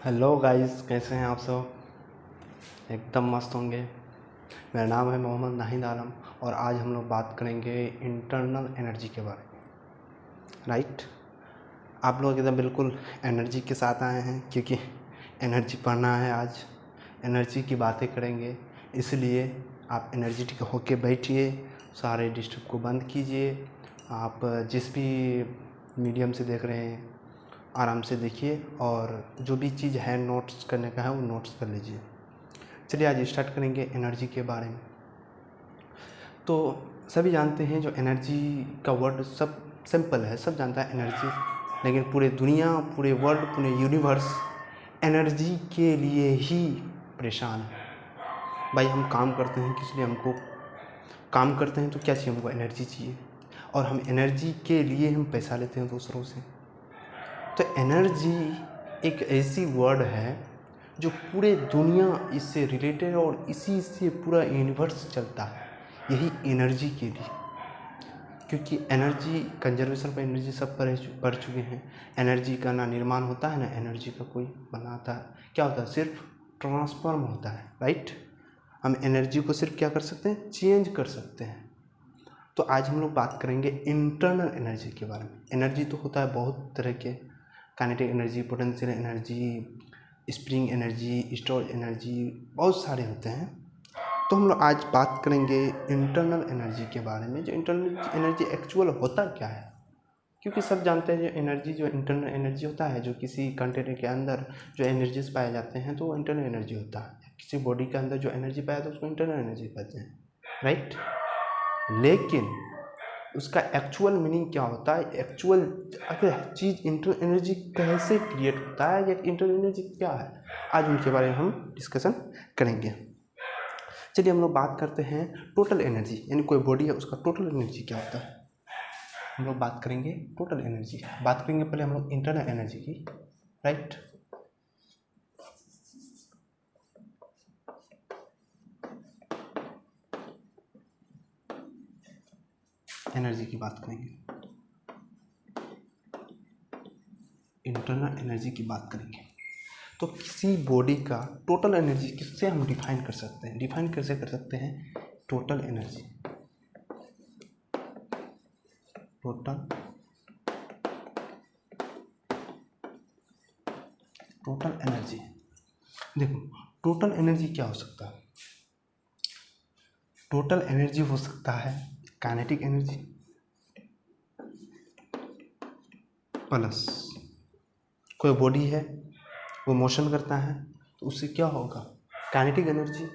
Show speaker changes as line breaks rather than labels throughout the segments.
Hello guys, कैसे हैं आप सब? एकदम मस्त होंगे। मेरा नाम है मोहम्मद नाहिद आलम और आज हम लोग बात करेंगे इंटरनल एनर्जी के बारे में। राइट, आप लोग एकदम बिल्कुल एनर्जी के साथ आए हैं क्योंकि एनर्जी पढ़ना है। आज एनर्जी की बातें करेंगे, इसलिए आप एनर्जेटिक होके बैठिए, सारे डिस्टर्ब को बंद कीजिए। आप जिस भी मीडियम से देख रहे हैं आराम से देखिए और जो भी चीज़ है नोट्स करने का है वो नोट्स कर लीजिए। चलिए आज स्टार्ट करेंगे एनर्जी के बारे में। तो सभी जानते हैं जो एनर्जी का वर्ड सब सिंपल है, सब जानता है एनर्जी, लेकिन पूरे दुनिया, पूरे वर्ल्ड, पूरे यूनिवर्स एनर्जी के लिए ही परेशान है। भाई हम काम करते हैं किस लिए? हमको काम करते हैं तो क्या चाहिए? हमको एनर्जी चाहिए और हम एनर्जी के लिए हम पैसा लेते हैं दूसरों से। तो एनर्जी एक ऐसी वर्ड है जो पूरे दुनिया इससे रिलेटेड और इसी से पूरा यूनिवर्स चलता है, यही एनर्जी के लिए। क्योंकि एनर्जी कंजर्वेशन पर एनर्जी सब पढ़ चुके हैं। एनर्जी का ना निर्माण होता है ना एनर्जी का कोई बनाता है। क्या होता है? सिर्फ ट्रांसफॉर्म होता है। राइट, हम एनर्जी को सिर्फ क्या कर सकते हैं? चेंज कर सकते हैं। तो आज हम लोग बात करेंगे इंटरनल एनर्जी के बारे में। एनर्जी तो होता है बहुत तरह के, kinetic energy, potential energy, spring energy, storage energy, बहुत सारे होते हैं। तो हम लोग आज बात करेंगे इंटरनल एनर्जी के बारे में। जो इंटरनल एनर्जी एक्चुअल होता क्या है? क्योंकि सब जानते हैं जो एनर्जी, जो इंटरनल एनर्जी होता है, जो किसी कंटेनर के अंदर जो एनर्जीज पाए जाते हैं तो वो इंटरनल एनर्जी होता है। किसी बॉडी के अंदर जो एनर्जी पाया जाता है उसको इंटरनल एनर्जी कहते हैं। राइट, लेकिन उसका एक्चुअल मीनिंग क्या होता है? एक्चुअल अगर चीज़ इंटरनल एनर्जी कैसे क्रिएट होता है या इंटरनल एनर्जी क्या है, आज उनके बारे में हम डिस्कशन करेंगे। चलिए हम लोग बात करते हैं टोटल एनर्जी, यानी कोई बॉडी है उसका टोटल एनर्जी क्या होता है। हम लोग बात करेंगे टोटल एनर्जी। बात करेंगे पहले हम लोग इंटरनल एनर्जी की। राइट, एनर्जी की बात करेंगे, इंटरनल एनर्जी की बात करेंगे। तो किसी बॉडी का टोटल एनर्जी किससे हम डिफाइन कर सकते हैं? डिफाइन कैसे कर सकते हैं? Total energy, total energy. देखो, टोटल एनर्जी क्या हो सकता है? टोटल एनर्जी हो सकता है काइनेटिक एनर्जी प्लस कोई बॉडी है वो मोशन करता है तो उससे क्या होगा? Kinetic energy.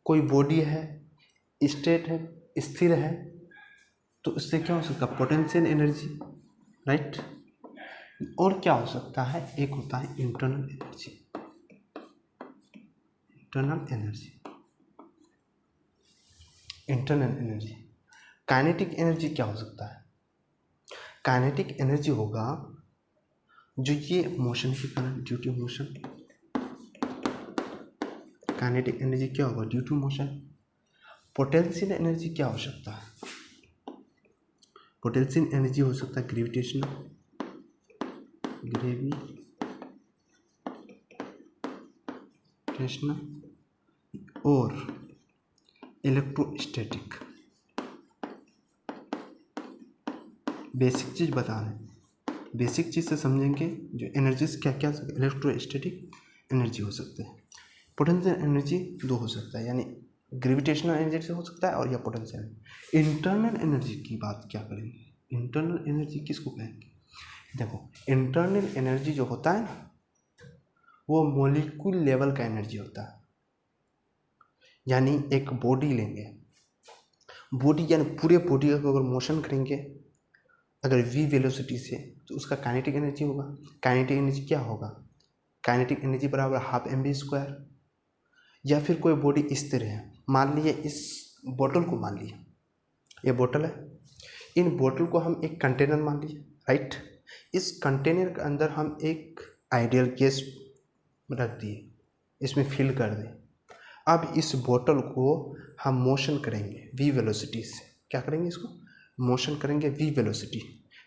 कोई बॉडी है, स्टेट है, स्थिर है, तो उससे क्या हो सकता है? Potential energy. राइट, और क्या हो सकता है? एक होता है internal energy. Internal energy. Kinetic energy क्या हो सकता है? काइनेटिक एनर्जी होगा जो ये मोशन के कारण, due to motion. Kinetic energy क्या होगा? Due to motion. Potential energy क्या हो सकता है? पोटेंशियल एनर्जी हो सकता है ग्रेविटेशनल और इलेक्ट्रोस्टैटिक। बेसिक चीज़ बता रहे हैं, बेसिक चीज़ से समझेंगे जो एनर्जीज क्या क्या। इलेक्ट्रोस्टैटिक एनर्जी हो सकते हैं। पोटेंशियल एनर्जी दो हो सकता है, यानी ग्रेविटेशनल एनर्जी से हो सकता है और या पोटेंशियल। इंटरनल एनर्जी की बात क्या करेंगे? इंटरनल एनर्जी किसको कहेंगे? देखो, इंटरनल एनर्जी जो होता है ना वो मॉलिक्यूल लेवल का एनर्जी होता है। यानी एक बॉडी लेंगे, बॉडी यानी पूरे बॉडी का अगर मोशन करेंगे अगर v वेलोसिटी से तो उसका काइनेटिक एनर्जी होगा। काइनेटिक एनर्जी क्या होगा? काइनेटिक एनर्जी बराबर हाफ mv²। या फिर कोई बॉडी स्थिर है, मान लीजिए इस बोतल को, मान लीजिए ये बोतल है, इन बोतल को हम एक कंटेनर मान लीजिए। राइट, इस कंटेनर के अंदर हम एक आइडियल गैस रख दिए, इसमें फिल कर दें। अब इस बोतल को हम मोशन करेंगे v वेलोसिटी से। क्या करेंगे? इसको मोशन करेंगे v वेलोसिटी,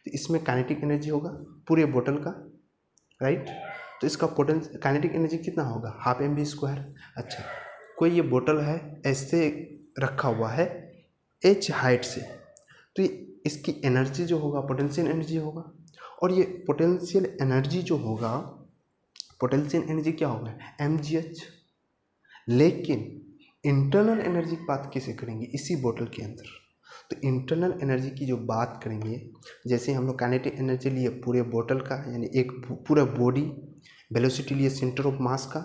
तो इसमें काइनेटिक एनर्जी होगा पूरे बोतल का। राइट, तो इसका पोटेंशियल काइनेटिक एनर्जी कितना होगा, हाफ mv²। अच्छा, कोई ये बोतल है ऐसे रखा हुआ है h हाइट से, तो इसकी एनर्जी जो होगा पोटेंशियल एनर्जी होगा, और ये पोटेंशियल एनर्जी जो होगा, पोटेंशियल एनर्जी क्या होगा, mgh। लेकिन इंटरनल एनर्जी की बात कैसे करेंगे इसी बोतल के अंदर, तो इंटरनल एनर्जी की जो बात करेंगे, जैसे हम लोग काइनेटिक एनर्जी लिए पूरे बोतल का, यानी एक पूरा बॉडी, वेलोसिटी लिए सेंटर ऑफ मास का,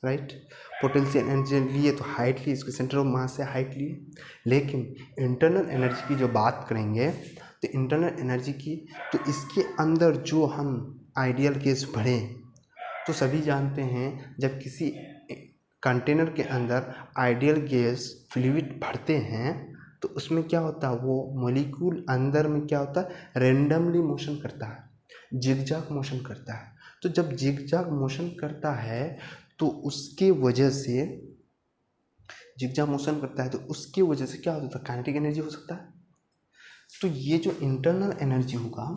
राइट। पोटेंशियल एनर्जी लिए तो हाइट लिए, इसके सेंटर ऑफ मास से हाइट लिए। लेकिन इंटरनल एनर्जी की जो बात करेंगे, तो इंटरनल एनर्जी की, तो इसके अंदर जो हम आइडियल गैस भरें, तो सभी जानते हैं जब किसी कंटेनर के अंदर आइडियल गैस फ्लूइड भरते हैं तो उसमें क्या होता है, वो मॉलिक्यूल अंदर में क्या होता है, रेंडमली मोशन करता है, जिगजैग मोशन करता है। तो जब जिगजैग मोशन करता है तो उसके वजह से, जिगजैग मोशन करता है तो उसकी वजह से क्या होता है, काइनेटिक एनर्जी हो सकता है। तो ये जो इंटरनल एनर्जी होगा,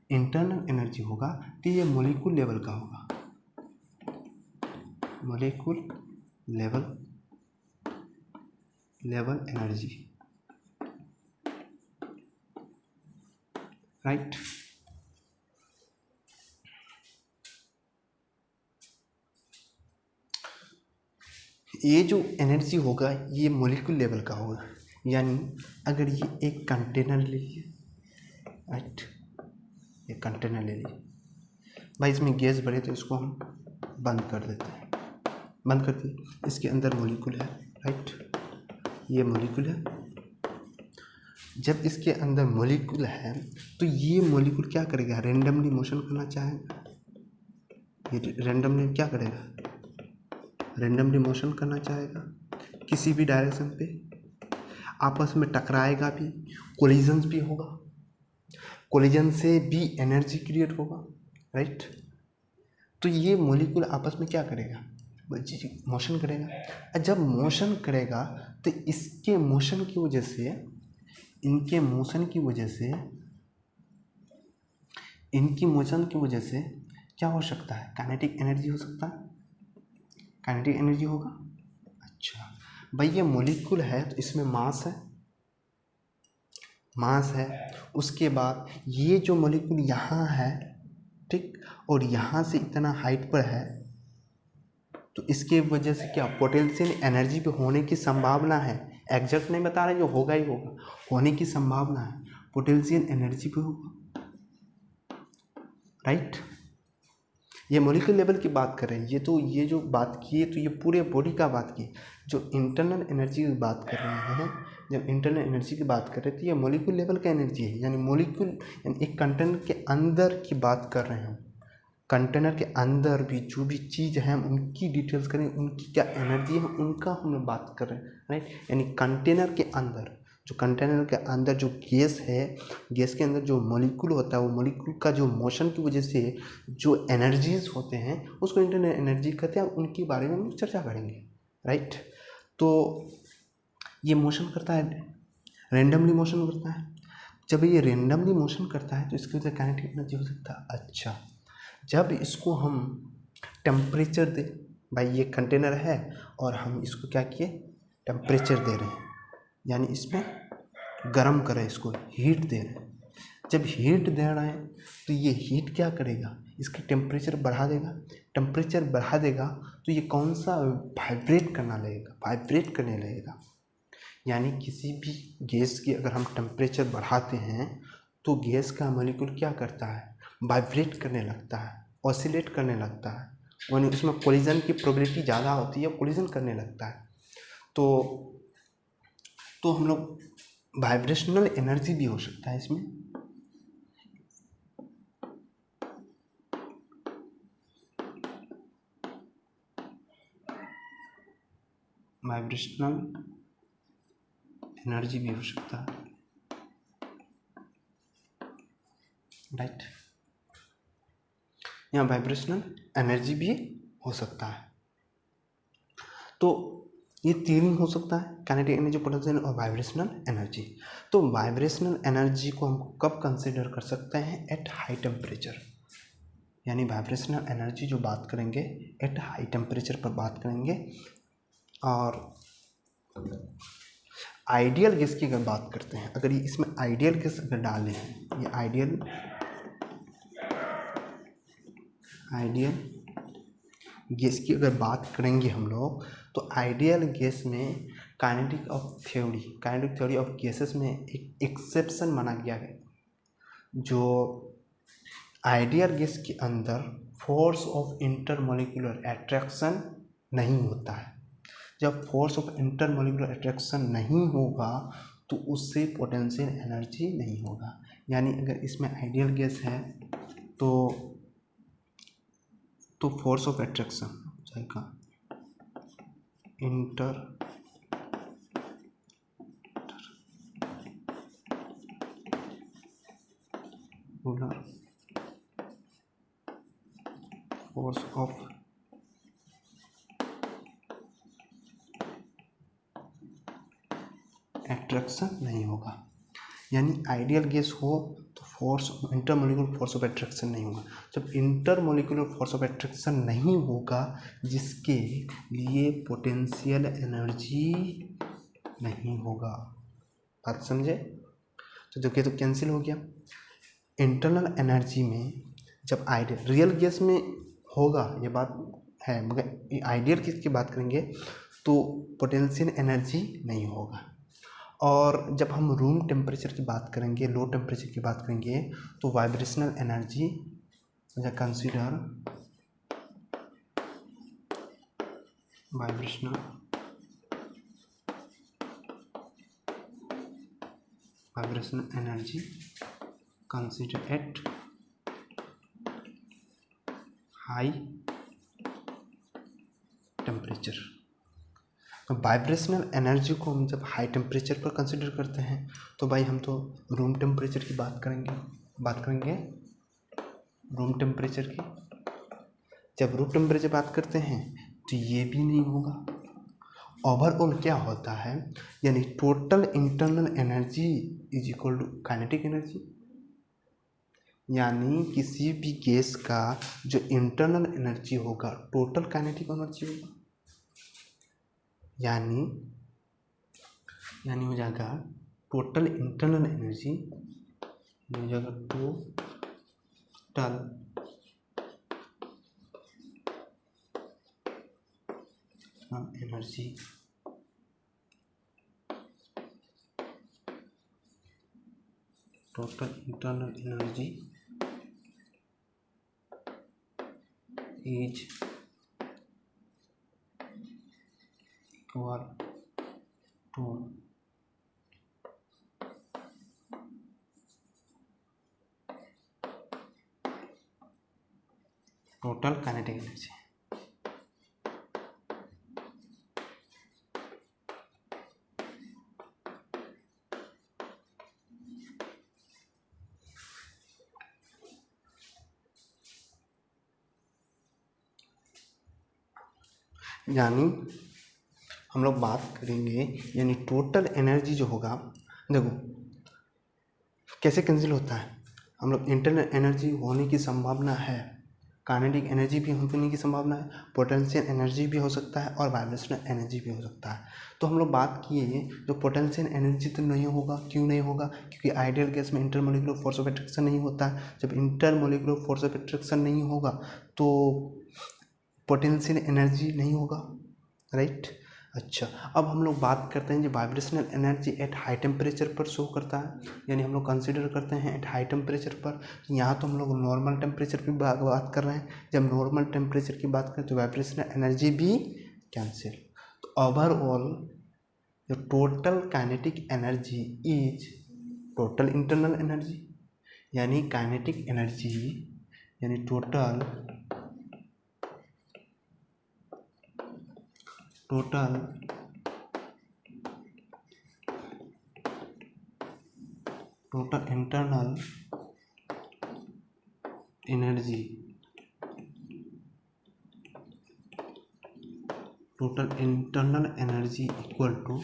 इंटरनल एनर्जी होगा तो ये मॉलिक्यूल लेवल का होगा, मॉलिक्यूल लेवल एनर्जी, राइट। ये जो एनर्जी होगा ये मॉलिक्यूल लेवल का होगा, यानी अगर ये एक कंटेनर ले लिए, राइट, ये कंटेनर ले लिए भाई, इसमें गैस भरे तो इसको हम बंद कर देते हैं, बंद कर दिए, इसके अंदर मॉलिक्यूल है, राइट, ये मॉलिक्यूल है। जब इसके अंदर मॉलिक्यूल है तो ये मॉलिक्यूल क्या करेगा, रेंडमली मोशन करना चाहेगा, ये रेंडमली क्या करेगा, रेंडमली मोशन करना चाहेगा किसी भी डायरेक्शन पे, आपस में टकराएगा भी, कोलिजन्स भी होगा, कोलिजन से भी एनर्जी क्रिएट होगा, राइट। तो ये मॉलिक्यूल आपस में क्या करेगा, मोशन करेगा। और जब मोशन करेगा तो इसके मोशन की वजह से, इनके मोशन की वजह से, इनकी मोशन की वजह से क्या हो सकता है, काइनेटिक एनर्जी हो सकता है, काइनेटिक एनर्जी होगा। अच्छा भाई, ये मॉलिक्यूल है तो इसमें मास है, मास है। उसके बाद ये जो मॉलिक्यूल यहाँ है, ठीक, और यहाँ से इतना हाइट पर है, तो इसके वजह से क्या पोटेंशियल एनर्जी पे होने की संभावना है, एग्जैक्ट नहीं बता रहे, जो होगा ही होगा, होने की संभावना है, पोटेंशियल एनर्जी पे होगा, राइट। ये मॉलिक्यूल लेवल की बात कर रहे हैं, ये जो बात की है तो ये पूरे बॉडी का बात की। जो इंटरनल एनर्जी की बात कर रहे हैं, जब इंटरनल एनर्जी की बात कर रहे हैं तो ये मॉलिक्यूल लेवल का एनर्जी है, यानी मॉलिक्यूल, यानी एक कंटेनर के अंदर की बात कर रहे हैं। कंटेनर के अंदर भी जो भी चीज़ है उनकी डिटेल्स करें, उनकी क्या एनर्जी है उनका हम लोग बात कर रहे हैं, राइट। यानी कंटेनर के अंदर, जो कंटेनर के अंदर जो गैस है, गैस के अंदर जो मॉलिक्यूल होता है, वो मॉलिक्यूल का जो मोशन की वजह से जो एनर्जीज होते हैं उसको इंटरनल एनर्जी कहते हैं, उनके बारे में हम चर्चा करेंगे, राइट। तो ये मोशन करता है, रेंडमली मोशन करता है। जब ये रेंडमली मोशन करता है तो इसकी वजह से काइनेटिक एनर्जी हो सकता है। अच्छा, जब इसको हम टेम्परेचर दे, भाई ये कंटेनर है और हम इसको क्या किए, टेम्परेचर दे रहे हैं, यानी इसमें गर्म करें, इसको हीट दे रहे हैं। जब हीट दे रहे हैं तो ये हीट क्या करेगा, इसका टेम्परेचर बढ़ा देगा, टेम्परेचर बढ़ा देगा तो ये कौन सा वाइब्रेट करना लगेगा, वाइब्रेट करने लगेगा। यानी किसी भी गैस की अगर हम टेम्परेचर बढ़ाते हैं तो गैस का मॉलिक्यूल क्या करता है, वाइब्रेट करने लगता है, ऑसिलेट करने लगता है, यानी उसमें कोलिजन की प्रोबेबिलिटी ज़्यादा होती है, कोलिजन करने लगता है। तो हम लोग वाइब्रेशनल एनर्जी भी हो सकता है इसमें, वाइब्रेशनल एनर्जी भी हो सकता है, राइट। यहाँ वाइब्रेशनल एनर्जी भी हो सकता है। तो ये तीन ही हो सकता है, काइनेटिक एनर्जी, पोटेंशियल और वाइब्रेशनल एनर्जी। तो वाइब्रेशनल एनर्जी को हम कब कंसीडर कर सकते हैं, एट हाई टेम्परेचर, यानी वाइब्रेशनल एनर्जी जो बात करेंगे एट हाई टेम्परेचर पर बात करेंगे। और आइडियल गैस की अगर बात करते हैं, अगर इसमें आइडियल गैस अगर डालें, ये आइडियल गैस की अगर बात करेंगे हम लोग, तो आइडियल गैस में काइनेटिक थ्योरी ऑफ गैसेस में एक एक्सेप्शन माना गया है, जो आइडियल गैस के अंदर फोर्स ऑफ इंटरमोलिकुलर अट्रैक्शन नहीं होता है। जब फोर्स ऑफ इंटरमोलिकुलर अट्रैक्शन नहीं होगा तो उससे पोटेंशियल एनर्जी नहीं होगा। यानी अगर इसमें आइडियल गैस है तो फोर्स ऑफ अट्रैक्शन जाएगा इंटरमोलिकुलर फोर्स ऑफ अट्रैक्शन नहीं होगा। यानी आइडियल गैस हो तो इंटरमोलिकुलर फोर्स ऑफ अट्रैक्शन नहीं होगा। जब इंटरमोलिकुलर फोर्स ऑफ अट्रैक्शन नहीं होगा, जिसके लिए पोटेंशियल एनर्जी नहीं होगा। बात समझे? तो देखिए, तो कैंसिल हो गया। इंटरनल एनर्जी में जब आइडियल रियल गैस में होगा ये बात है, मगर आइडियल गैस की बात करेंगे तो पोटेंशियल एनर्जी नहीं होगा। और जब हम रूम टेम्परेचर की बात करेंगे, लो टेम्परेचर की बात करेंगे, तो vibrational energy consider vibrational energy consider eight high temperature. Vibrational energy को हम जब हाई टेम्परेचर पर कंसिडर करते हैं तो भाई हम तो रूम टेम्परेचर की बात करेंगे रूम टेम्परेचर की। जब रूम टेम्परेचर बात करते हैं तो ये भी नहीं होगा। ओवरऑल क्या होता है, यानी total internal energy is equal to kinetic energy. यानी किसी भी गैस का जो इंटरनल एनर्जी होगा टोटल काइनेटिक एनर्जी होगा। यानी हो जाएगा टोटल इंटरनल एनर्जी हो जाएगा total internal energy is equal to total kinetic energy. यानी हम लोग बात करेंगे, यानी टोटल एनर्जी जो होगा, देखो कैसे कैंसिल होता है। हम लोग इंटरनल एनर्जी होने की संभावना है, काइनेटिक एनर्जी भी होने की संभावना है, पोटेंशियल एनर्जी भी हो सकता है और वाइब्रेशनल एनर्जी भी हो सकता है। तो हम लोग बात किए जो पोटेंशियल एनर्जी तो नहीं होगा। क्यों नहीं होगा? क्योंकि आइडियल गैस में इंटरमोलिकुलर फोर्स ऑफ अट्रैक्शन नहीं होता है। जब इंटरमोलिकुलर फोर्स ऑफ अट्रैक्शन नहीं होगा तो पोटेंशियल एनर्जी नहीं होगा, राइट। अच्छा, अब हम लोग बात करते हैं जो vibrational energy at high temperature पर शो करता है। यानी हम लोग कंसीडर करते हैं एट हाई टेम्परेचर पर। यहाँ तो हम लोग नॉर्मल टेम्परेचर की बात कर रहे हैं। जब नॉर्मल टेम्परेचर की बात करें तो वाइब्रेशनल एनर्जी भी कैंसिल। तो ओवरऑल जो total kinetic energy is total internal energy, यानी काइनेटिक एनर्जी यानी total internal energy equal to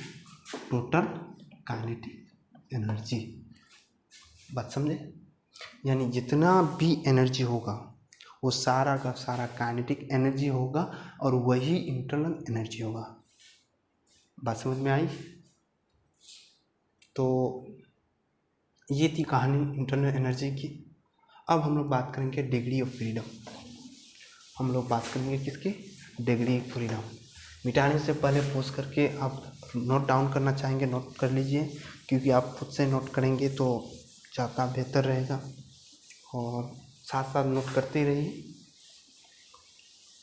total kinetic energy. बात समझे? यानी जितना भी एनर्जी होगा वो सारा का सारा काइनेटिक एनर्जी होगा और वही इंटरनल एनर्जी होगा। बात समझ में आई? तो ये थी कहानी इंटरनल एनर्जी की। अब हम लोग बात करेंगे डिग्री ऑफ फ्रीडम। हम लोग बात करेंगे किसकी? Degree of freedom. मिटाने से पहले पोज करके आप नोट डाउन करना चाहेंगे, नोट कर लीजिए, क्योंकि आप खुद से नोट करेंगे तो ज़्यादा बेहतर रहेगा, और साथ साथ नोट करते ही रहिए।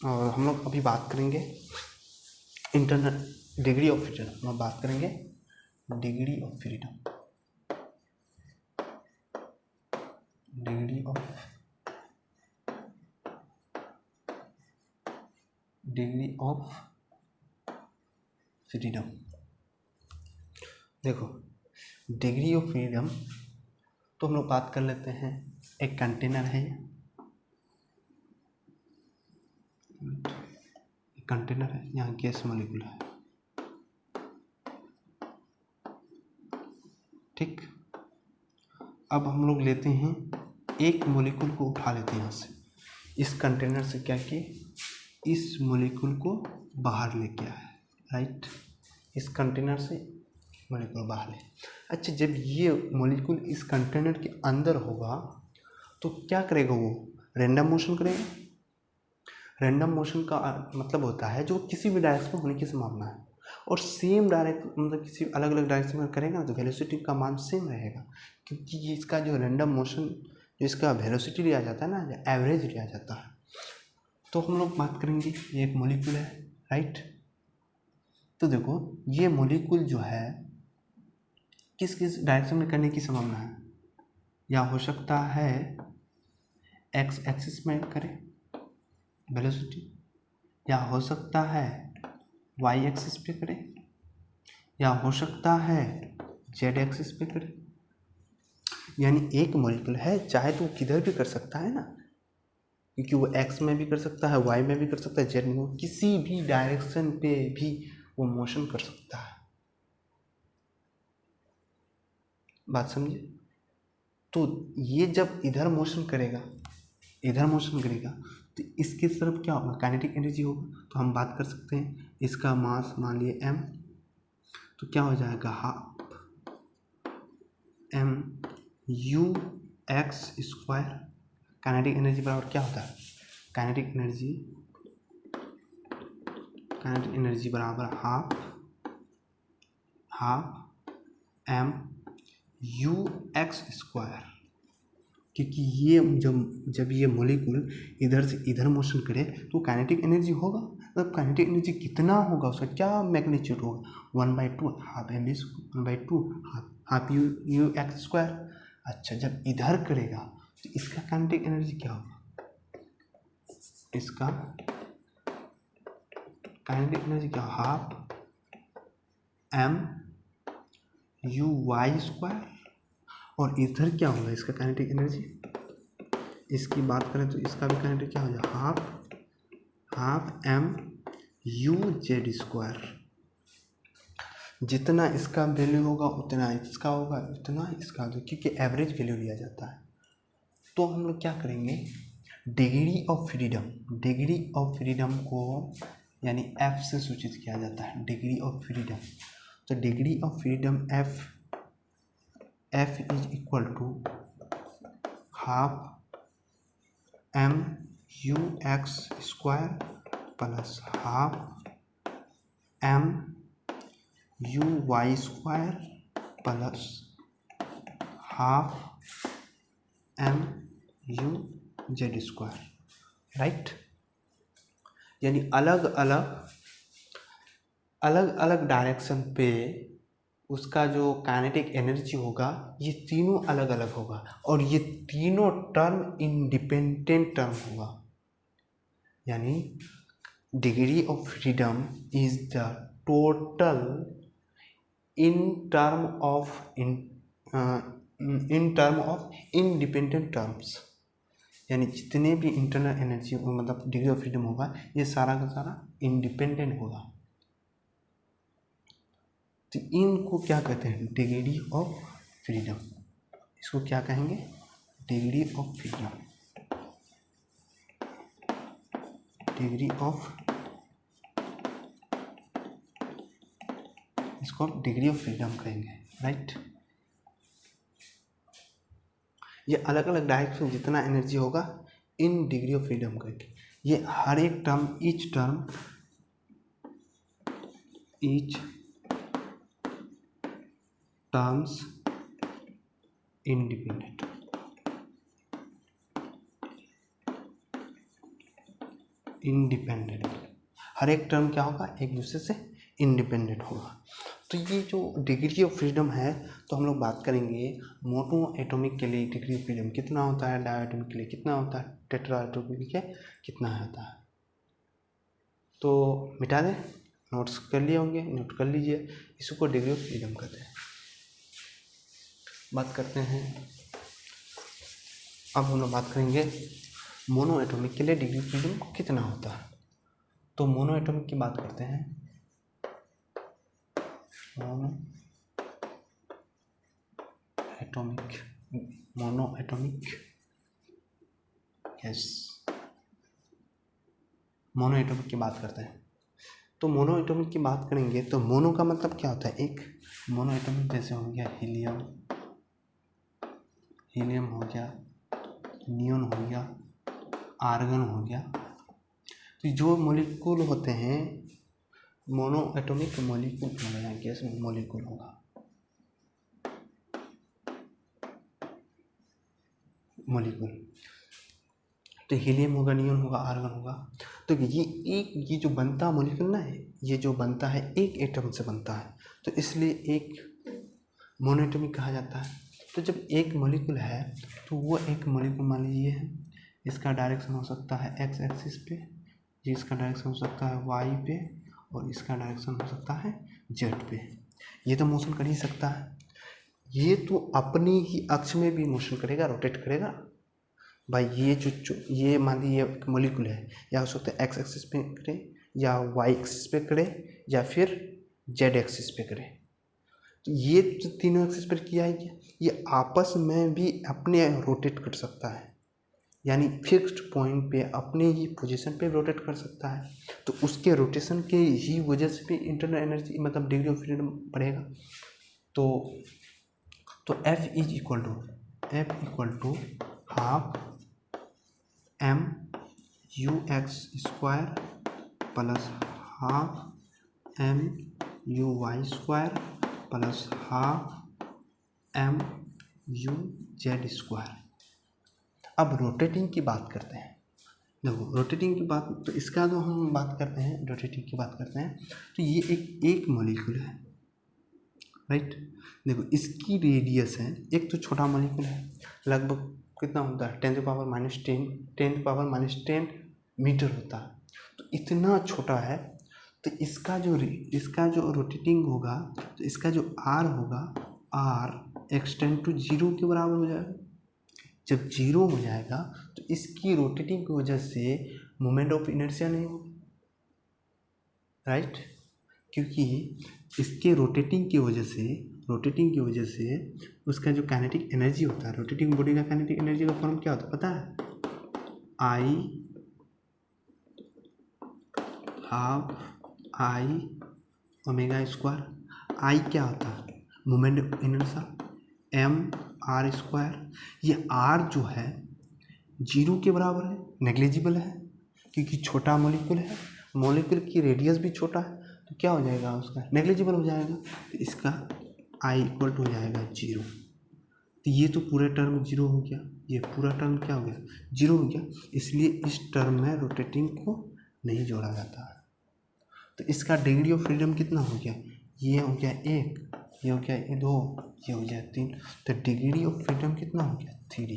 और हम लोग अभी बात करेंगे इंटरनल डिग्री ऑफ फ्रीडम। हम बात करेंगे degree of freedom. Degree of freedom. देखो, डिग्री ऑफ फ्रीडम तो हम लोग बात कर लेते हैं। एक कंटेनर है, कंटेनर है, यहाँ गैस मॉलिक्यूल है, ठीक। अब हम लोग लेते हैं एक मॉलिक्यूल को, उठा लेते हैं यहाँ से, इस कंटेनर से क्या किए, इस मॉलिक्यूल को बाहर लेके आए, राइट। इस कंटेनर से मॉलिक्यूल बाहर ले। अच्छा, जब ये मॉलिक्यूल इस कंटेनर के अंदर होगा तो क्या करेगा? वो रैंडम मोशन करेगा। रैंडम मोशन का मतलब होता है जो किसी भी डायरेक्शन में होने की संभावना है, और सेम डायरेक्ट मतलब किसी अलग अलग डायरेक्शन में करेगा ना तो वेलोसिटी का मान सेम रहेगा, क्योंकि ये इसका जो रैंडम मोशन, जो इसका वेलोसिटी लिया जाता है ना, एवरेज लिया जाता है। तो हम लोग बात करेंगे, ये एक मॉलिक्यूल है, राइट। तो देखो, ये मॉलिक्यूल जो है किस किस डायरेक्शन में करने की संभावना है? या हो सकता है एक्स एक्सिस में करे वेलोसिटी, या हो सकता है वाई एक्सिस पे करे, या हो सकता है जेड एक्सिस पे करे। यानी एक मॉलिक्यूल है, चाहे तो किधर भी कर सकता है ना, क्योंकि वो एक्स में भी कर सकता है, वाई में भी कर सकता है, जेड में, किसी भी डायरेक्शन पे भी वो मोशन कर सकता है। बात समझे? तो ये जब इधर मोशन करेगा, तो इसकी तरफ क्या होगा? काइनेटिक एनर्जी होगा। तो हम बात कर सकते हैं, इसका मास मान लिए m, तो क्या हो जाएगा? Half m u x square. Kinetic energy बराबर क्या होता है? काइनेटिक एनर्जी बराबर half m u x square. क्योंकि ये जब ये मॉलिक्यूल इधर से इधर मोशन करे तो काइनेटिक एनर्जी होगा। मतलब काइनेटिक एनर्जी कितना होगा, उसका क्या मैग्नीट्यूड होगा? 1/2 half M S 1/2 half U X square. अच्छा, जब इधर करेगा तो इसका काइनेटिक एनर्जी क्या होगा? इसका काइनेटिक एनर्जी क्या? Half M U Y square. और इधर क्या होगा? इसका काइनेटिक एनर्जी, इसकी बात करें तो इसका भी काइनेटिक क्या हो जाएगा? Half M U Z square. जितना इसका वैल्यू होगा उतना इसका होगा, उतना इसका होगा, क्योंकि एवरेज वैल्यू लिया जाता है। तो हम लोग क्या करेंगे? डिग्री ऑफ फ्रीडम को यानी एफ से सूचित किया जाता है, डिग्री ऑफ फ्रीडम। तो degree of freedom F is equal to half M U X square plus half M U Y square plus half M U Z square, right. यानी अलग अलग डायरेक्शन पे उसका जो काइनेटिक एनर्जी होगा ये तीनों अलग अलग होगा, और ये तीनों टर्म इंडिपेंडेंट टर्म होगा। यानी degree of freedom is the total in term of independent terms. यानी जितने भी इंटरनल एनर्जी मतलब डिग्री ऑफ फ्रीडम होगा ये सारा का सारा इंडिपेंडेंट होगा। तो इनको क्या कहते हैं? Degree of freedom. इसको क्या कहेंगे? Degree of freedom. Degree of, इसको डिग्री ऑफ फ्रीडम कहेंगे, राइट। ये अलग अलग डायरेक्शन जितना एनर्जी होगा इन डिग्री ऑफ फ्रीडम कहेंगे। ये हर एक टर्म, ईच टर्म्स इंडिपेंडेंट, हर एक टर्म क्या होगा, एक दूसरे से इंडिपेंडेंट होगा। तो ये जो डिग्री ऑफ फ्रीडम है, तो हम लोग बात करेंगे मोनो एटॉमिक के लिए डिग्री ऑफ फ्रीडम कितना होता है, डाई एटॉमिक के लिए कितना होता है, टेट्रा एटॉमिक के लिए कितना होता है। तो मिटा दें, नोट्स कर लिए होंगे, नोट कर लीजिए, इसको डिग्री ऑफ फ्रीडम कहते हैं। बात करते हैं, अब हम लोग बात करेंगे मोनो एटॉमिक के लिए डिग्री ऑफ फ्रीडम कितना होता है। तो मोनो एटॉमिक की बात करते हैं, मोनो एटॉमिक की बात करते हैं। तो मोनो एटॉमिक की बात करेंगे तो मोनो का मतलब क्या होता है, एक मोनो एटॉमिक जैसे हो गया हीलियम हो गया, नियॉन हो गया, आर्गन हो गया। तो जो मॉलिक्यूल होते हैं मोनो एटॉमिक मॉलिक्यूल होगा, गैस मॉलिक्यूल होगा, मॉलिक्यूल। तो हीलियम होगा, नियॉन होगा, आर्गन होगा। तो ये जो बनता है मॉलिक्यूल ना है, ये जो बनता है एक एटम से बनता है, तो इसलिए एक मोनोएटॉमिक कहा जाता है। तो जब एक मॉलिक्यूल है तो वो एक मॉलिक्यूल मान लीजिए है, इसका डायरेक्शन हो सकता है एक्स एक्सिस पे, ये इसका डायरेक्शन हो सकता है वाई पे, और इसका डायरेक्शन हो सकता है जेड पे। ये तो मोशन कर ही सकता है, ये तो अपनी ही अक्ष में भी मोशन करेगा, रोटेट करेगा भाई। ये जो ये मान लीजिए एक मॉलिक्यूल है, या हो सकता है एक्स एक्सिस पे करे, या वाई एक्सिस पे करे, या फिर जेड एक्सिस पे करे। तो ये जो तीनों एक्सिस पर किया है, ये आपस में भी अपने रोटेट कर सकता है, यानी फिक्स्ड पॉइंट पे अपने ही पोजीशन पे रोटेट कर सकता है। तो उसके रोटेशन के ही वजह से भी इंटरनल एनर्जी मतलब डिग्री ऑफ फ्रीडम बढ़ेगा। तो F is equal to half M U X square plus half M U Y square plus half M U Z square. अब रोटेटिंग की बात करते हैं। देखो रोटेटिंग की बात, तो इसका जो हम बात करते हैं, रोटेटिंग की बात करते हैं, तो ये एक मॉलिक्यूल है, राइट। देखो इसकी रेडियस है, एक तो छोटा मॉलिक्यूल है, लगभग कितना होता है 10 to the power -10 मीटर होता है। तो इतना छोटा है, तो इसका जो रोटेटिंग होगा, तो इसका जो आर होगा, आर एक्सटेंड टू 0 के बराबर हो जाएगा। जब 0 हो जाएगा तो इसकी रोटेटिंग की वजह से मोमेंट ऑफ इनर्शिया नहीं होगा, राइट। क्योंकि इसके रोटेटिंग की वजह से उसका जो काइनेटिक एनर्जी होता है, रोटेटिंग बॉडी का काइनेटिक एनर्जी का फॉर्म क्या होता है पता है, I half I omega square. I क्या होता है, moment of inertia, M R square. ये आर जो है 0 के बराबर है, नेग्लिजिबल है, क्योंकि छोटा मॉलिक्यूल है, मॉलिक्यूल की रेडियस भी छोटा है, तो क्या हो जाएगा उसका, नेग्लिजिबल हो जाएगा। तो इसका आई इक्वल टू हो जाएगा 0। तो ये तो पूरा टर्म 0 हो गया, ये पूरा टर्म क्या हो गया, 0 हो गया। इसलिए इस टर्म में रोटेटिंग को नहीं जोड़ा जाता। तो इसका डिग्री ऑफ फ्रीडम कितना हो गया, ये हो गया 1, ये हो गया 2, ये हो गया 3। तो डिग्री ऑफ फ्रीडम कितना हो गया 3।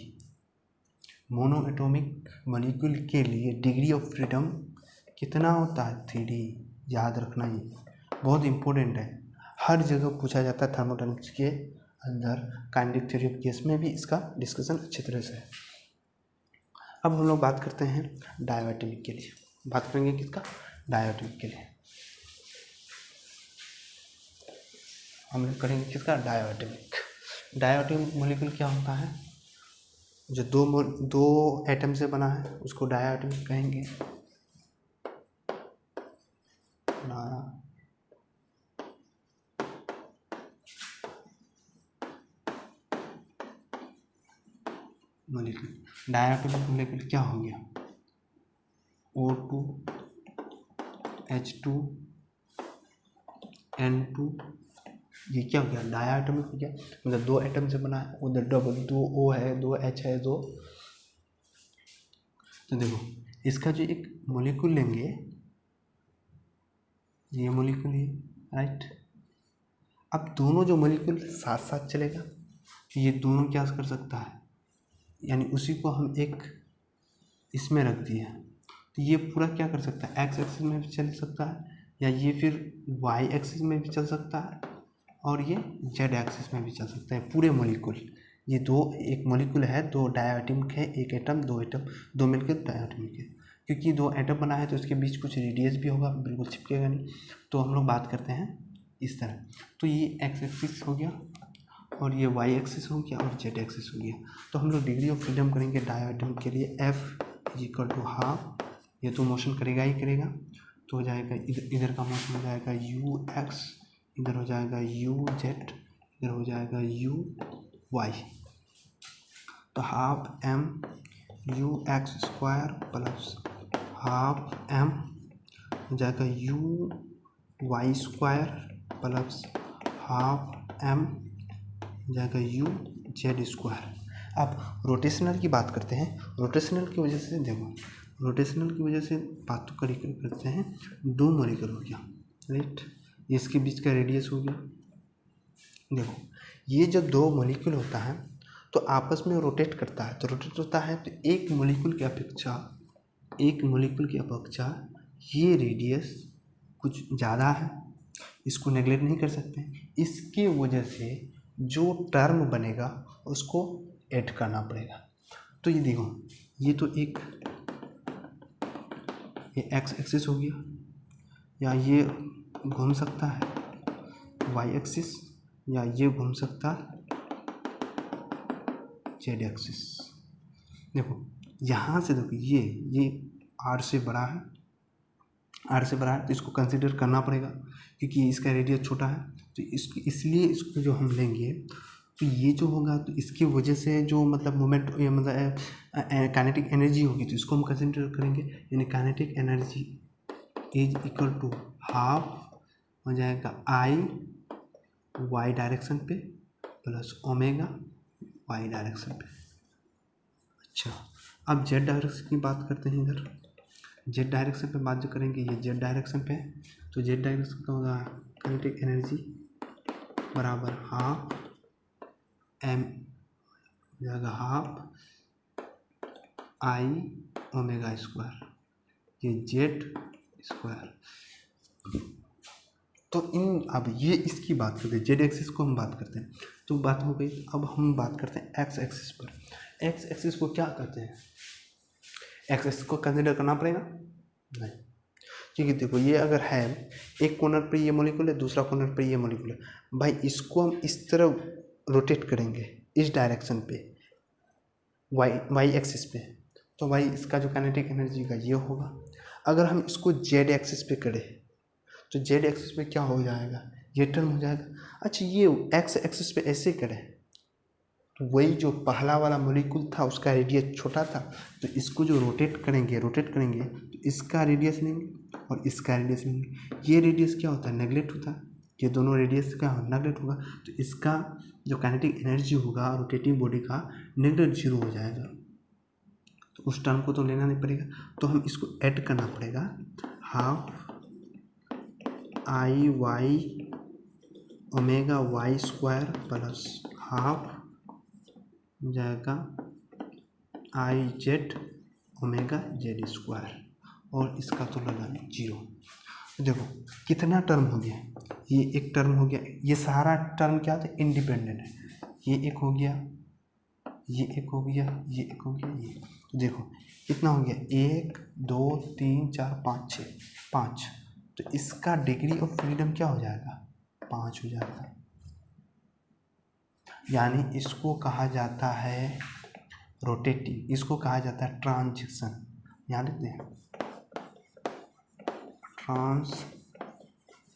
मोनो एटॉमिक मॉलिक्यूल के लिए डिग्री ऑफ फ्रीडम कितना होता है 3। याद रखना, ये बहुत इंपॉर्टेंट है, हर जगह पूछा जाता है थर्मोडायनेमिक्स के अंदर, काइनेटिक थ्योरी ऑफ गैस में भी इसका डिस्कशन अच्छी तरह से है। अब हम लोग बात करते हैं डायटोमिक के लिए, बात करेंगे किसका, डायटोमिक के लिए हम लोग करेंगे किसका, डायटोमिक। डायटोमिक मॉलिक्यूल क्या होता है, जो दो एटम से बना है उसको डायटोमिक कहेंगे। नया मॉलिक्यूल। डायटोमिक मॉलिक्यूल क्या हो गया, O2 H2 N2, ये क्या हो गया, डायटोमिक हो गया, मतलब दो एटम से बना है, उधर डबल, दो O है, दो H है, दो। तो देखो इसका जो एक मॉलिक्यूल लेंगे, ये मॉलिक्यूल है, राइट। अब दोनों जो मॉलिक्यूल साथ साथ चलेगा, ये दोनों क्या कर सकता है, यानी उसी को हम एक इसमें रख दिए, तो ये पूरा क्या कर सकता है, एक्स एक्सिस में भी चल सकता है, या ये फिर वाई एक्सिस में भी चल सकता है, और ये जेड एक्सिस में भी चल सकता है, पूरे मॉलिक्यूल। ये दो, एक मॉलिक्यूल है, दो डायटोमिक है, एक एटम, दो एटम, दो मिलकर डायटोमिक है। क्योंकि दो एटम बना है तो इसके बीच कुछ रेडियस भी होगा, बिल्कुल चिपकेगा नहीं। तो हम लोग बात करते हैं इस तरह। तो ये एक्स एक्सिस हो गया, और ये वाई एक्सिस हो गया, और जेड एक्सिस हो गया। तो हम लोग डिग्री ऑफ फ्रीडम करेंगे डायटोमिक के लिए, एफ इक्वल टू हाफ, ये तो मोशन करेगा ही करेगा, तो हो जाएगा इधर का मोशन हो जाएगा यू एक्स, इधर हो जाएगा यू जेड, इधर हो जाएगा यू वाई। तो half M U X square plus half M हो जाएगा U Y square plus half M हो जाएगा यू जेड स्क्वायर। अब रोटेशनल की बात करते हैं। रोटेशनल की वजह से देखो, रोटेशनल की वजह से बात तो करते हैं, दो मॉलिक्यूल हो गया, राइट, इसके बीच का रेडियस हो गया। देखो ये जब दो मॉलिक्यूल होता है तो आपस में रोटेट करता है, तो रोटेट होता है तो एक मॉलिक्यूल की अपेक्षा ये रेडियस कुछ ज़्यादा है, इसको नेगलेक्ट नहीं कर सकते। इसके वजह से जो टर्म बनेगा उसको ऐड करना पड़ेगा। तो ये देखो, ये तो एक ये एक्स एक्सिस हो गया, या ये घूम सकता है वाई एक्सिस, या ये घूम सकता है जेड एक्सिस। देखो यहाँ से देखो ये आर से बड़ा है, तो इसको कंसीडर करना पड़ेगा क्योंकि इसका रेडियस छोटा है। तो इसलिए इसको जो हम लेंगे तो ये जो होगा तो इसकी वजह से जो मतलब मोमेंट या मतलब काइनेटिक एनर्जी होगी तो इसको हम कंसीडर करेंगे, यानी kinetic energy is equal to half हो जाएगा आई वाई डायरेक्शन पे प्लस ओमेगा वाई डायरेक्शन पे। अच्छा, अब जेड डायरेक्शन की बात करते हैं। इधर जेड डायरेक्शन पे बात जो करेंगे, ये जेड डायरेक्शन पे, तो जेड डायरेक्शन का होगा काइनेटिक एनर्जी बराबर हाफ एम हो जाएगा हाफ आई ओमेगा स्क्वायर, ये जेड स्क्वायर। तो अब ये इसकी बात करते हैं, जेड एक्सिस को हम बात करते हैं, तो बात हो गई। अब हम बात करते हैं एक्स एक्सिस पर। एक्स एक्सिस को क्या कहते हैं, एक्स एक्सिस को कंसिडर करना पड़ेगा नहीं, क्योंकि देखो ये अगर है एक कॉर्नर पर ये मॉलिक्यूल है, दूसरा कॉर्नर पर ये मॉलिक्यूल है, भाई इसको हम इस तरह रोटेट करेंगे इस डायरेक्शन पे वाई एक्सिस पे, तो भाई इसका जो काइनेटिक एनर्जी का ये होगा। अगर हम इसको जेड एक्सिस पे करें तो जेड एक्सिस पे क्या हो जाएगा, ये टर्म हो जाएगा। अच्छा, ये एक्स एक्सिस पे ऐसे करें तो वही जो पहला वाला मॉलिक्यूल था उसका रेडियस छोटा था, तो इसको जो रोटेट करेंगे तो इसका रेडियस लेंगे और इसका रेडियस लेंगे। ये रेडियस क्या होता है, नेगलेक्ट होता है, ये दोनों रेडियस का नेगलेक्ट होगा, तो इसका जो काइनेटिक एनर्जी होगा रोटेटिंग बॉडी का नेगलेक्ट जीरो हो जाएगा। तो उस टर्म को तो लेना नहीं पड़ेगा, तो हम इसको ऐड करना पड़ेगा, half I Y omega Y square plus half हो जाएगा I Z omega Z square, और इसका तो लगा जीरो। देखो कितना टर्म हो गया, ये एक टर्म हो गया, ये सारा टर्म क्या था, इंडिपेंडेंट है, ये एक हो गया, ये एक हो गया, ये एक हो गया, ये तो देखो कितना हो गया, 1 2 3 4 5 6 5। तो इसका डिग्री ऑफ फ्रीडम क्या हो जाएगा, 5 हो जाएगा। यानी इसको कहा जाता है रोटेटिंग, इसको कहा जाता है ट्रांजिशन। यहाँ लिखते हैं ट्रांजिशन।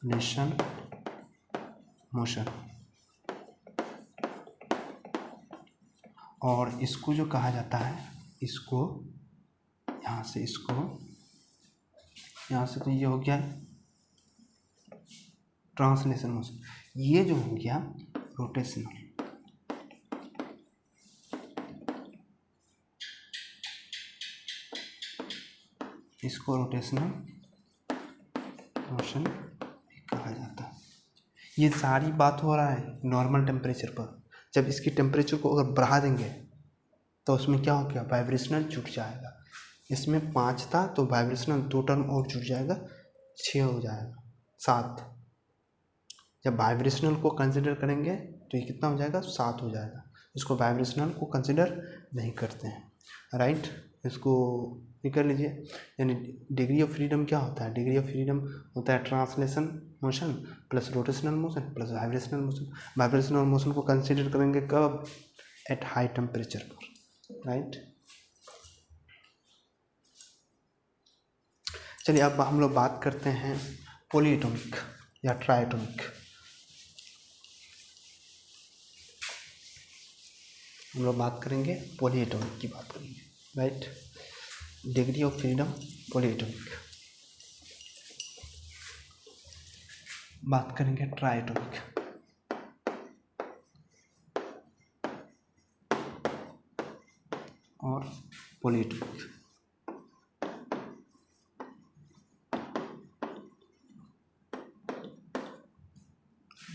Translation motion. और इसको जो कहा जाता है, इसको यहाँ से, इसको यहाँ से, तो ये हो गया ट्रांसलेशन मोशन, ये जो हो गया रोटेशनल। इसको रोटेशनल मोशन भी कहा जाता है। ये सारी बात हो रहा है नॉर्मल टेम्परेचर पर। जब इसकी टेम्परेचर को अगर बढ़ा देंगे तो उसमें क्या हो गया, वाइब्रेशनल जुड़ जाएगा। इसमें 5 था तो वाइब्रेशनल 2 टर्म और जुड़ जाएगा, 6 हो जाएगा, 7। जब वाइब्रेशनल को कंसिडर करेंगे तो ये कितना हो जाएगा, 7 हो जाएगा। इसको वाइब्रेशनल को कंसिडर नहीं करते हैं, राइट। इसको ये कर लीजिए। यानी डिग्री ऑफ फ्रीडम क्या होता है, डिग्री ऑफ फ्रीडम होता है translation motion plus rotational motion plus vibrational motion. Vibrational motion को कंसिडर करेंगे कब, एट हाई टेम्परेचर पर, राइट। चलिए अब हम लोग बात करते हैं पॉलीएटॉमिक या ट्राइएटॉमिक। हम लोग बात करेंगे पॉलीएटॉमिक की बात करेंगे, right. Degree of freedom polyatomic. बात करेंगे ट्राइएटॉमिक। और पॉलीएटॉमिक।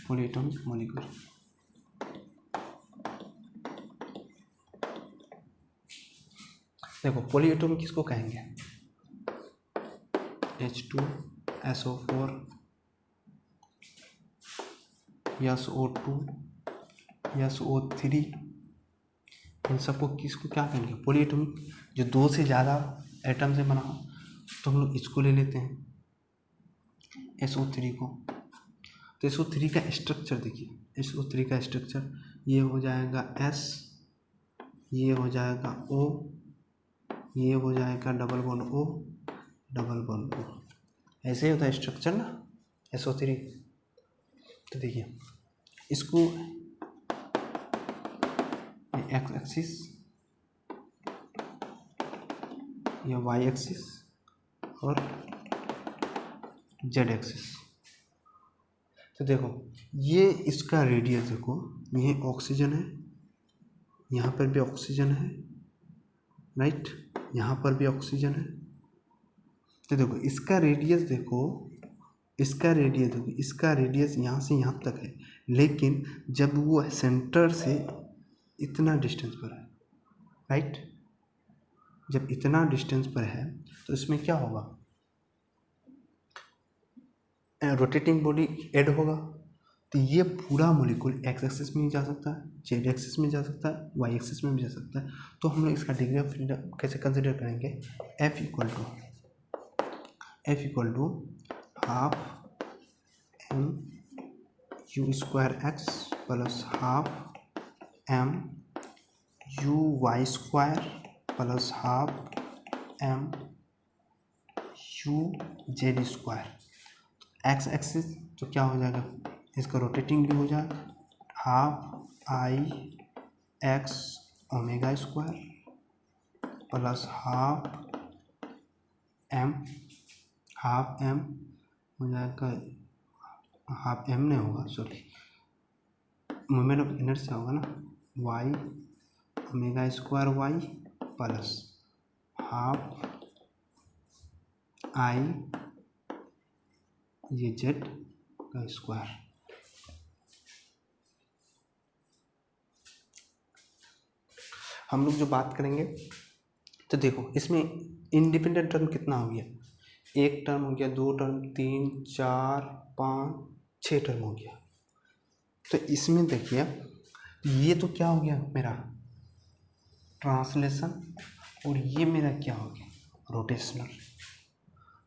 Polyatomic molecule. देखो पॉलीएटॉमिक किसको कहेंगे, H2SO4 SO2 SO3, इन सबको किसको क्या कहेंगे, पॉलीएटॉमिक। जो 2 से ज़्यादा एटम से बना हो तो हम लोग इसको ले लेते हैं, SO3 को। तो SO3 का स्ट्रक्चर देखिए, SO3 का स्ट्रक्चर ये हो जाएगा S, ये हो जाएगा O, ये हो जाएगा double bond O, double bond O। ऐसे ही होता है स्ट्रक्चर ना SO3। तो देखिए इसको एक्स एक्सिस, या वाई एक्सिस और जेड एक्सिस। तो देखो ये इसका रेडियस देखो, ये ऑक्सीजन है, यहाँ पर भी ऑक्सीजन है, राइट, यहाँ पर भी ऑक्सीजन है। तो देखो इसका रेडियस देखो, इसका रेडियस देखो, इसका रेडियस यहाँ से यहाँ तक है, लेकिन जब वो सेंटर से इतना डिस्टेंस पर है, राइट, जब इतना डिस्टेंस पर है तो इसमें क्या होगा, रोटेटिंग बॉडी ऐड होगा। तो ये पूरा मॉलिक्यूल एक्स एक्सिस में जा सकता है, जेड एक्सिस में जा सकता है, वाई एक्सिस में भी जा सकता है। तो हम लोग इसका डिग्री ऑफ फ्रीडम कैसे कंसिडर करेंगे, F equal to half M U square X plus half M U Y square plus half M U Z square. X axis तो क्या हो जाएगा, इसका रोटेटिंग भी हो जाएगा, half I X omega square plus half M हो जाएगा, हाफ एम नहीं होगा, सॉरी, मोमेंट ऑफ इनर्शिया होगा ना, Y omega square Y plus half I ये जेड का स्क्वायर। हम लोग जो बात करेंगे तो देखो इसमें इंडिपेंडेंट टर्म कितना हो गया, 1 टर्म हो गया, 2 टर्म, 3, 4, 5, 6 टर्म हो गया। तो इसमें देखिए ये तो क्या हो गया मेरा ट्रांसलेशन, और ये मेरा क्या हो गया रोटेशनल।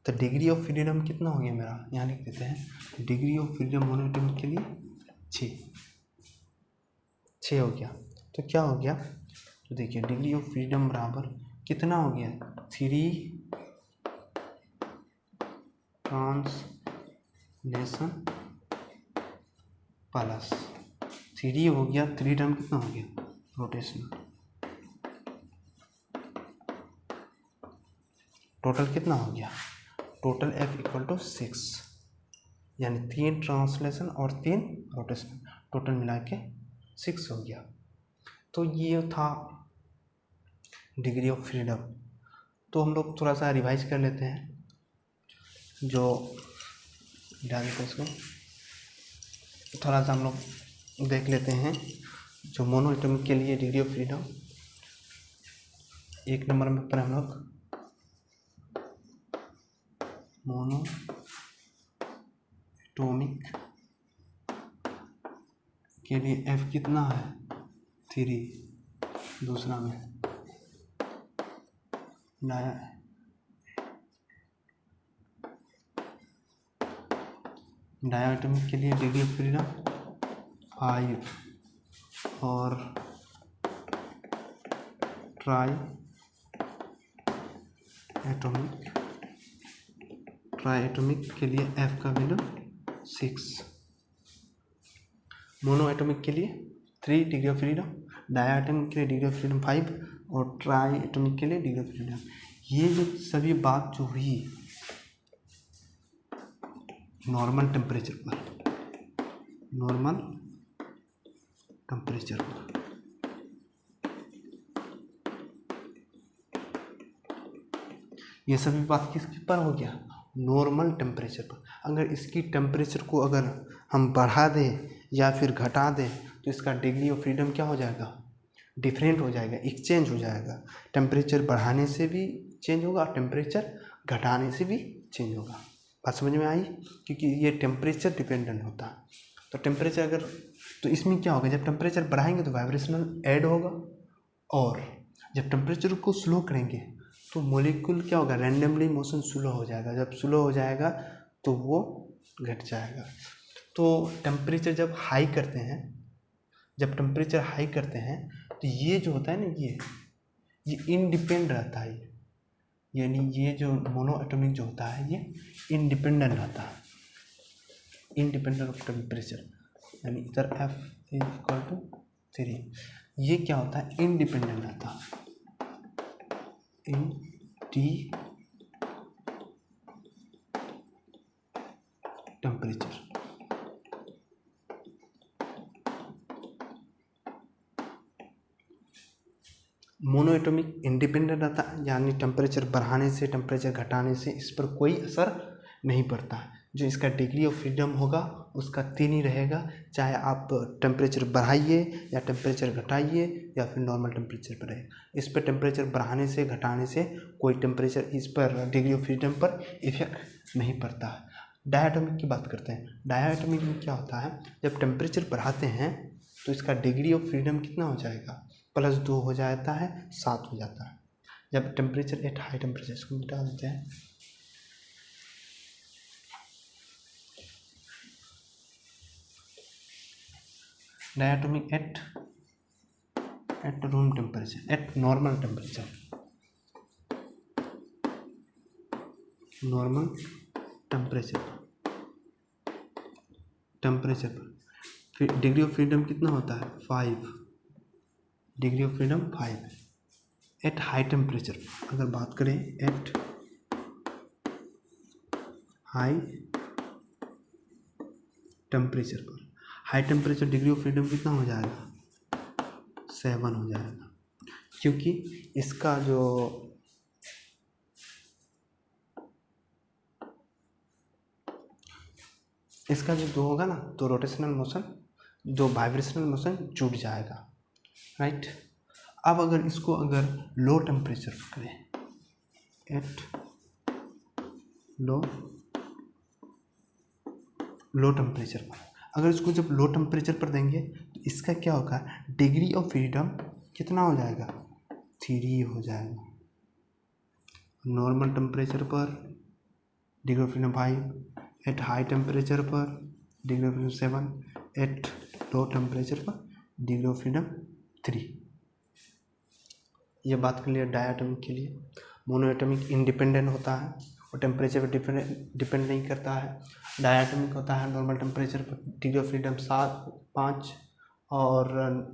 तो डिग्री ऑफ फ्रीडम कितना हो गया मेरा, यहाँ लिख देते हैं, डिग्री ऑफ फ्रीडम मोनोएटॉमिक के लिए 6 हो गया। तो क्या हो गया, तो देखिए डिग्री ऑफ फ्रीडम बराबर कितना हो गया, 3 लेसन प्लस 3 हो गया, 3 टाइम कितना हो गया रोटेशनल, टोटल कितना हो गया, टोटल F इक्वल टू 6, यानी 3 ट्रांसलेशन और 3 रोटेशन, टोटल मिला के 6 हो गया। तो ये था डिग्री ऑफ फ्रीडम। तो हम लोग थोड़ा सा रिवाइज कर लेते हैं, जो डाल देते इसको थोड़ा सा हम लोग देख लेते हैं। जो मोनो एटॉमिक के लिए डिग्री ऑफ फ्रीडम 1 नंबर में पर हम लोग मोनो एटॉमिक के लिए F कितना है 3, दूसरा में डायटोमिक के लिए डिग्री ऑफ फ्रीडम 5 और ट्राई एटॉमिक के लिए F का वैल्यू 6, मोनो एटॉमिक के लिए 3 डिग्री ऑफ फ्रीडम, डायटोमिक के लिए डिग्री ऑफ फ्रीडम 5 और ट्राई एटॉमिक के लिए डिग्री ऑफ फ्रीडम। ये जो सभी बात जो हुई नॉर्मल टेम्परेचर पर, ये सभी बात किस पर हो गया, नॉर्मल टेम्परेचर पर। अगर इसकी टेम्परेचर को अगर हम बढ़ा दें या फिर घटा दें तो इसका डिग्री ऑफ फ्रीडम क्या हो जाएगा, डिफरेंट हो जाएगा, एक्सचेंज हो जाएगा। टेम्परेचर बढ़ाने से भी चेंज होगा और टेम्परेचर घटाने से भी चेंज होगा। बात समझ में आई, क्योंकि ये टेम्परेचर डिपेंडेंट होता है। तो टेम्परेचर अगर, तो इसमें क्या होगा, जब टेम्परेचर बढ़ाएंगे तो वाइब्रेशनल ऐड होगा, और जब टेम्परेचर को स्लो करेंगे तो मॉलिक्यूल क्या होगा, रैंडमली मोशन स्लो हो जाएगा। जब स्लो हो जाएगा तो वो घट जाएगा। तो टेम्परेचर जब हाई करते हैं, जब टेम्परेचर हाई करते हैं तो ये जो होता है ना, ये इंडिपेंडेंट रहता है, यानी ये जो मोनो एटॉमिक जो होता है ये इंडिपेंडेंट रहता है, इंडिपेंडेंट ऑफ टेम्परेचर, यानी इधर F इक्वल टू 3, ये क्या होता है, इंडिपेंडेंट रहता है, टेम्परेचर। मोनो एटॉमिक इंडिपेंडेंट रहता है, यानी टेम्परेचर बढ़ाने से टेम्परेचर घटाने से इस पर कोई असर नहीं पड़ता है। जो इसका डिग्री ऑफ फ्रीडम होगा उसका 3 ही रहेगा, चाहे आप टेम्परेचर बढ़ाइए या टेम्परेचर घटाइए या फिर नॉर्मल टेम्परेचर पर रहेगा। इस पर टेम्परेचर बढ़ाने से घटाने से कोई टेम्परेचर इस पर डिग्री ऑफ फ्रीडम पर इफेक्ट नहीं पड़ता है। डायटोमिक की बात करते हैं। डायटोमिक में क्या होता है, जब टेम्परेचर बढ़ाते हैं तो इसका डिग्री ऑफ फ्रीडम कितना हो जाएगा, +2 हो जाता है, 7 हो जाता है। जब टेम्परेचर एट हाई टेम्परेचर, इसको मिटा देते हैं, diatomic at room temperature, eight normal temperature, normal temperature पर फिर डिग्री ऑफ फ्रीडम कितना होता है, 5, डिग्री ऑफ फ्रीडम 5 है। एट हाई टेम्परेचर अगर बात करें, एट हाई टेम्परेचर पर, high temperature degree of freedom कितना हो जाएगा, 7 हो जाएगा, क्योंकि इसका जो दो होगा ना, तो रोटेशनल मोशन, जो वाइब्रेशनल मोशन जुड़ जाएगा, राइट। अब अगर इसको अगर लो टेम्परेचर पर करें, एट लो टेम्परेचर पर, अगर इसको जब लो टेम्परेचर पर देंगे तो इसका क्या होगा, डिग्री ऑफ फ्रीडम कितना हो जाएगा, 3 हो जाएगा। नॉर्मल टेम्परेचर पर degree of freedom 5, at high temperature पर degree of freedom 7, at low temperature पर डिग्री ऑफ फ्रीडम 3। ये बात क्लियर डायटोमिक के लिए। मोनो एटॉमिक इंडिपेंडेंट होता है वो टेम्परेचर पर डिपेंड नहीं करता है। डायटोमिक होता है नॉर्मल टेम्परेचर पर डिग्री ऑफ फ्रीडम 5 और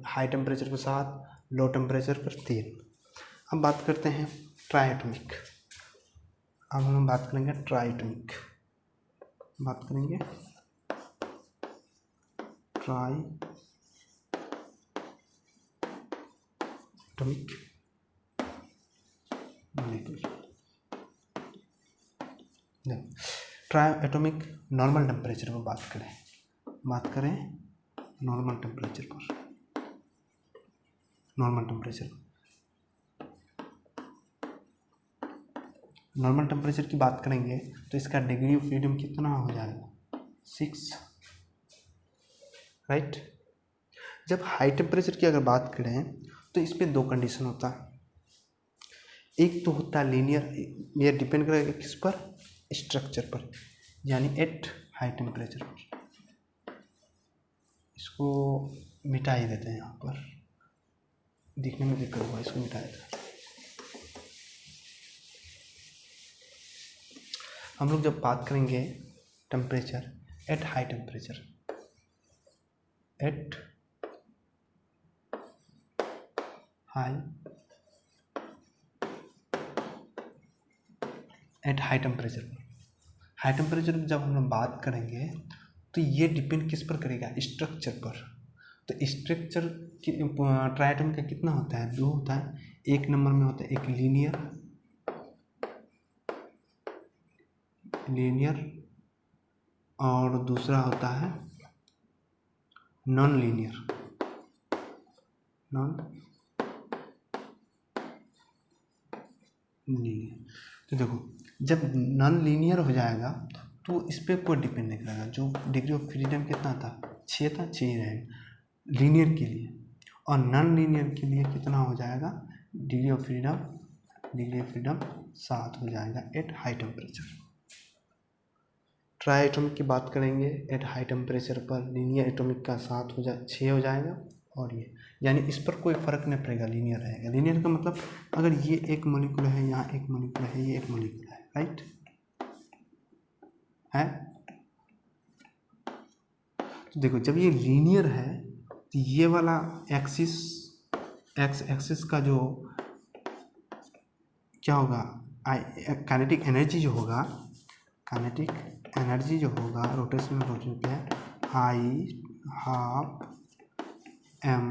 हाई टेम्परेचर पर 7, लो टेम्परेचर पर 3। अब बात करते हैं ट्राइएटॉमिक। अब हम बात करेंगे ट्राइएटॉमिक, बात करेंगे triatomic molecule. Triatomic normal temperature पर बात करें नॉर्मल टेम्परेचर की बात करेंगे तो इसका डिग्री ऑफ फ्रीडम कितना हो जाएगा 6, राइट। जब हाई टेम्परेचर की अगर बात करें तो इस पर 2 कंडीशन होता है। एक तो होता है लीनियर, ये डिपेंड करेगा किस पर, स्ट्रक्चर पर, यानी एट हाई टेम्परेचर पर। इसको मिटा ही देते हैं, यहाँ पर दिखने में दिक्कत हुआ, इसको मिटा देते हैं। हम लोग जब बात करेंगे temperature at high temperature, eight high temperature पर जब हम लोग बात करेंगे तो ये डिपेंड किस पर करेगा, स्ट्रक्चर पर। तो स्ट्रक्चर की ट्राइएटॉमिक का कितना होता है, 2 होता है। एक नंबर में होता है एक लीनियर और दूसरा होता है नॉन लीनियर। तो देखो जब नॉन लीनियर हो जाएगा तो इस पर कोई डिपेंड नहीं करेगा। जो डिग्री ऑफ फ्रीडम कितना था, 6 था, 6 ही रहेगा लीनियर के लिए। और नॉन लीनियर के लिए कितना हो जाएगा, डिग्री ऑफ फ्रीडम 7 हो जाएगा एट हाई टेम्परेचर। ट्राइएटॉमिक की बात करेंगे एट हाई टेम्परेचर पर लीनियर एटॉमिक का 6 हो जाएगा। और ये यानी इस पर कोई फ़र्क नहीं पड़ेगा, लीनियर रहेगा। लीनियर का मतलब अगर ये एक मॉलिक्यूल है, यहाँ एक मॉलिक्यूल है, ये एक मॉलिक्यूल है, राइट है। तो देखो जब ये लीनियर है तो ये वाला एक्सिस, एक्स एक्सिस का जो क्या होगा, काइनेटिक एनर्जी जो होगा, रोटेशनल रोटेशन पे हाफ एम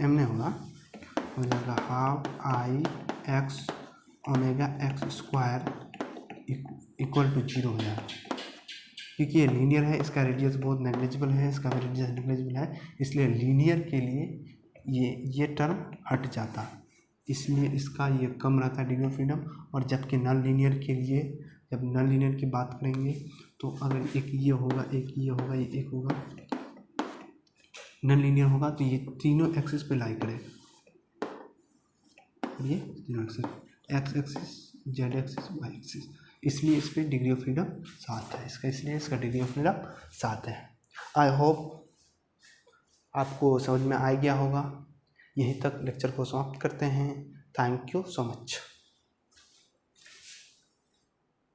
नहीं होगा, हो जाएगा half I X omega X square equal to 0 हो जाएगा। क्योंकि ये लीनियर है, इसका रेडियस बहुत नेग्लिजिबल है, इसका भी रेडियस नेग्लिजिबल है, इसलिए लीनियर के लिए ये टर्म हट जाता है, इसलिए इसका ये कम रहता है डिग्री ऑफ फ्रीडम। और जबकि नॉन लीनियर के लिए, जब नॉन लीनियर की बात करेंगे तो अगर एक ये होगा, एक ये होगा, ये एक होगा, नॉन लीनियर होगा तो ये तीनों एक्सिस पे लाई करेगा। ये तीनों axis, X axis, Z axis, Y axis, इसलिए इस पर डिग्री ऑफ फ्रीडम 7 है इसलिए इसका डिग्री ऑफ फ्रीडम 7 है। आई होप आपको समझ में आ गया होगा। यहीं तक लेक्चर को समाप्त करते हैं। Thank you so much.